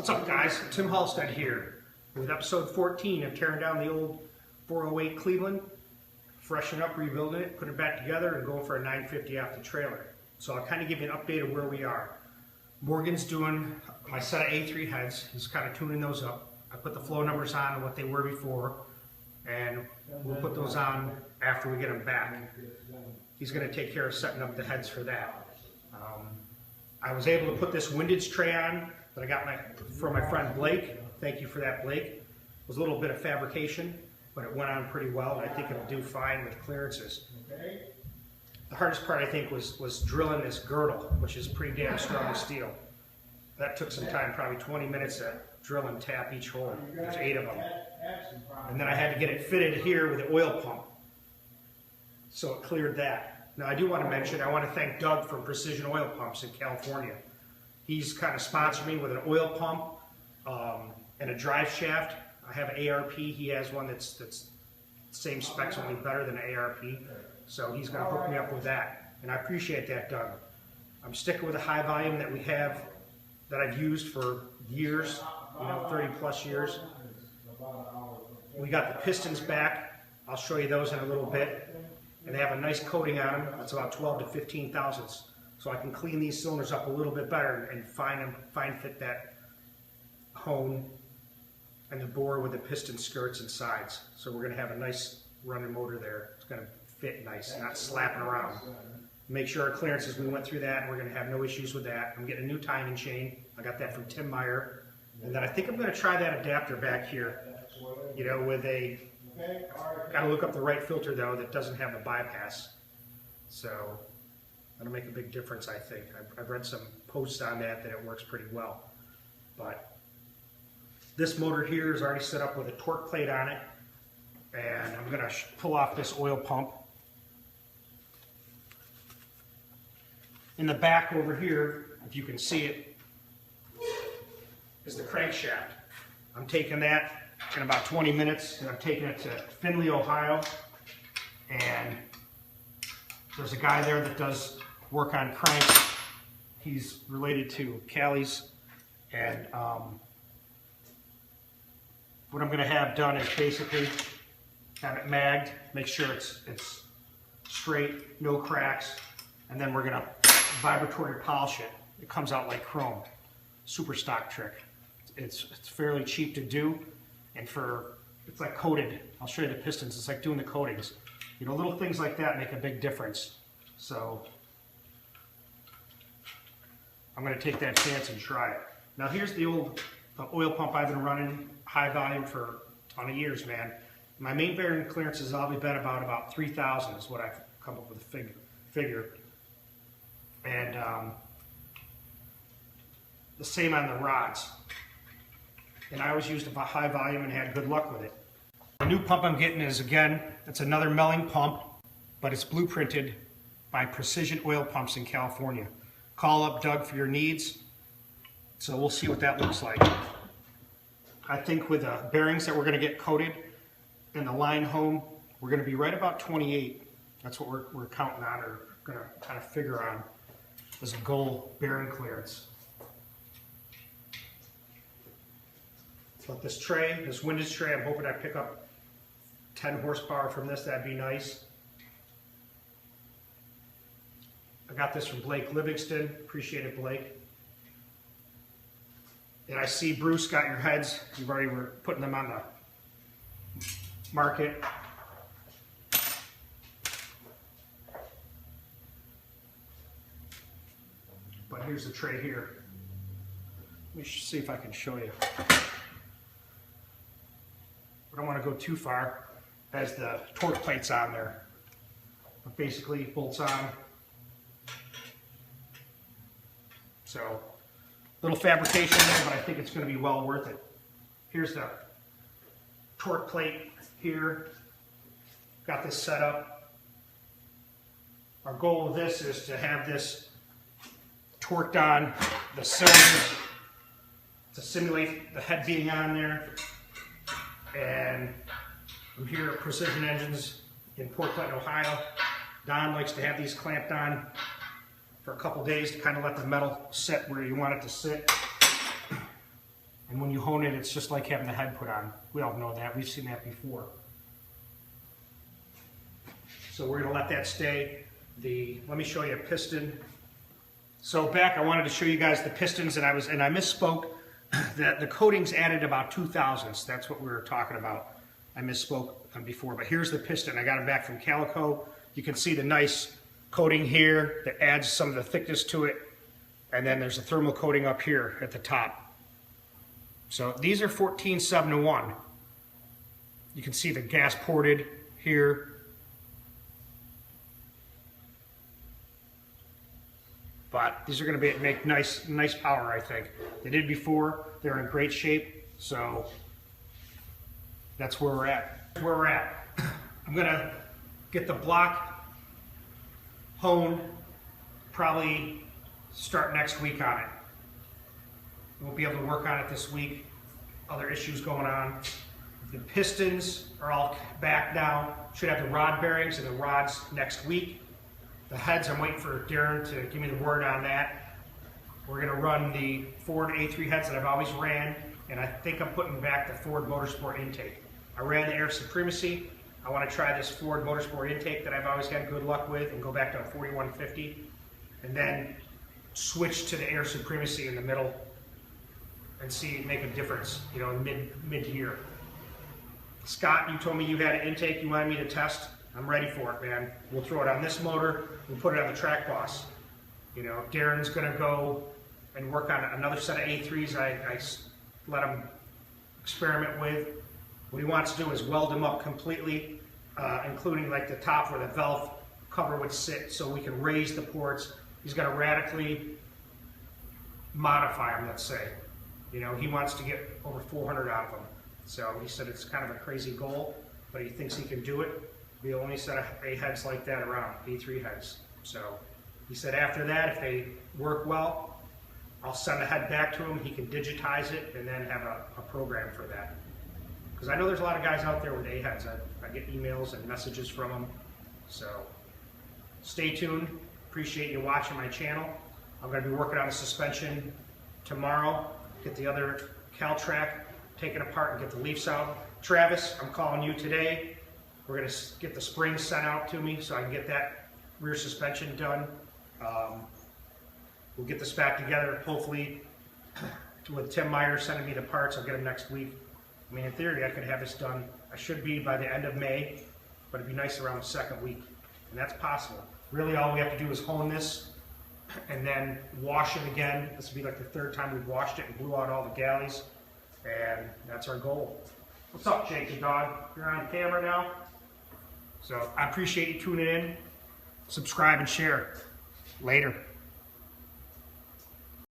What's up, guys? Tim Halstead here with episode 14 of tearing down the old 408 Cleveland, freshening up, rebuilding it, putting it back together, and going for a 950 off the trailer. So I'll kind of give you an update of where we are. Morgan's doing my set of A3 heads. He's kind of tuning those up. I put the flow numbers on and what they were before, and we'll put those on after we get them back. He's going to take care of setting up the heads for that. I was able to put this windage tray on that I got from my friend Blake. Thank you for that, Blake. It was a little bit of fabrication, but it went on pretty well, and I think it'll do fine with clearances. The hardest part, I think, was drilling this girdle, which is pretty damn strong steel. That took some time, probably 20 minutes to drill and tap each hole. There's 8 of them. And then I had to get it fitted here with an oil pump. So it cleared that. Now I do want to mention, I want to thank Doug from Precision Oil Pumps in California. He's kind of sponsored me with an oil pump and a drive shaft. I have an ARP. He has one that's same specs, only better than an ARP. So he's going to hook me up with that. And I appreciate that, Doug. I'm sticking with the high volume that we have, that I've used for years, 30 plus years. We got the pistons back. I'll show you those in a little bit. And they have a nice coating on them. That's about 12 to 15 thousandths. So I can clean these cylinders up a little bit better and fine fit that hone and the bore with the piston skirts and sides. So we're going to have a nice running motor there. It's going to fit nice, not slapping around. Make sure our clearances, we went through that, and we're going to have no issues with that. I'm getting a new timing chain. I got that from Tim Meyer. And then I think I'm going to try that adapter back here, with a, got to look up the right filter though that doesn't have the bypass. So that'll make a big difference, I think. I've read some posts on that it works pretty well. But this motor here is already set up with a torque plate on it. And I'm going to pull off this oil pump. In the back over here, if you can see it, is the crankshaft. I'm taking that in about 20 minutes, and I'm taking it to Findlay, Ohio. And there's a guy there that does work on cranks. He's related to Callie's. And what I'm going to have done is basically have it magged, make sure it's straight, no cracks, and then we're going to vibratory polish it. It comes out like chrome. Super stock trick. It's fairly cheap to do, and it's like coated. I'll show you the pistons. It's like doing the coatings. Little things like that make a big difference. So I'm going to take that chance and try it. Now here's the oil pump I've been running high volume for a ton of years, man. My main bearing clearance has always been about 3,000 is what I've come up with a figure. And the same on the rods. And I always used a high volume and had good luck with it. The new pump I'm getting is, again, it's another milling pump, but it's blueprinted by Precision Oil Pumps in California. Call up Doug for your needs. So we'll see what that looks like. I think with the bearings that we're going to get coated and the line home, we're going to be right about 28. That's what we're counting on, or going to kind of figure on as a goal bearing clearance. But this tray, this windage tray, I'm hoping I pick up 10 horsepower from this. That'd be nice. I got this from Blake Livingston. Appreciate it, Blake. And I see Bruce got your heads. You've already were putting them on the market. But here's the tray here. Let me see if I can show you. I don't want to go too far. It has the torque plates on there. But basically it bolts on. So, little fabrication there, but I think it's going to be well worth it. Here's the torque plate here. Got this set up. Our goal with this is to have this torqued on the cylinder to simulate the head being on there. And I'm here at Precision Engines in Port Clinton, Ohio. Don likes to have these clamped on for a couple days to kind of let the metal sit where you want it to sit. And when you hone it, it's just like having the head put on. We all know that. We've seen that before. So we're going to let that stay. Let me show you a piston. So back, I wanted to show you guys the pistons, and I misspoke. That the coatings added about 2 thousandths. That's what we were talking about. I misspoke before, but here's the piston. I got it back from Calico. You can see the nice coating here that adds some of the thickness to it. And then there's a thermal coating up here at the top. So these are 14-7-1. You can see the gas ported here. But these are going to make nice power, I think. They did before. They're in great shape. So that's where we're at. I'm going to get the block honed, probably start next week on it. Won't be able to work on it this week. Other issues going on. The pistons are all back now. Should have the rod bearings and the rods next week. The heads, I'm waiting for Darren to give me the word on that. We're going to run the Ford A3 heads that I've always ran, and I think I'm putting back the Ford Motorsport intake. I ran the Air Supremacy. I want to try this Ford Motorsport intake that I've always had good luck with and go back to a 4150, and then switch to the Air Supremacy in the middle and see, make a difference, you know, mid-year. Scott, you told me you had an intake you wanted me to test. I'm ready for it, man. We'll throw it on this motor. We'll put it on the DragBoss. You know, Darren's going to go and work on another set of A3s I let him experiment with. What he wants to do is weld them up completely, including like the top where the valve cover would sit, so we can raise the ports. He's going to radically modify them, let's say. You know, he wants to get over 400 out of them. So he said it's kind of a crazy goal, but he thinks he can do it. We only set of A heads like that around, A3 heads. So he said after that, if they work well, I'll send a head back to him. He can digitize it and then have a program for that. Because I know there's a lot of guys out there with A heads. I get emails and messages from them. So stay tuned. Appreciate you watching my channel. I'm going to be working on the suspension tomorrow. Get the other Caltrack taken apart and get the leafs out. Travis, I'm calling you today. We're going to get the springs sent out to me so I can get that rear suspension done. We'll get this back together, hopefully, with Tim Meyer sending me the parts. I'll get them next week. I mean, in theory, I could have this done. I should be by the end of May, but it'd be nice around the second week, and that's possible. Really, all we have to do is hone this and then wash it again. This will be like the third time we've washed it and blew out all the galleys, and that's our goal. What's up, Jake the dog? You're on camera now. So I appreciate you tuning in. Subscribe and share. Later.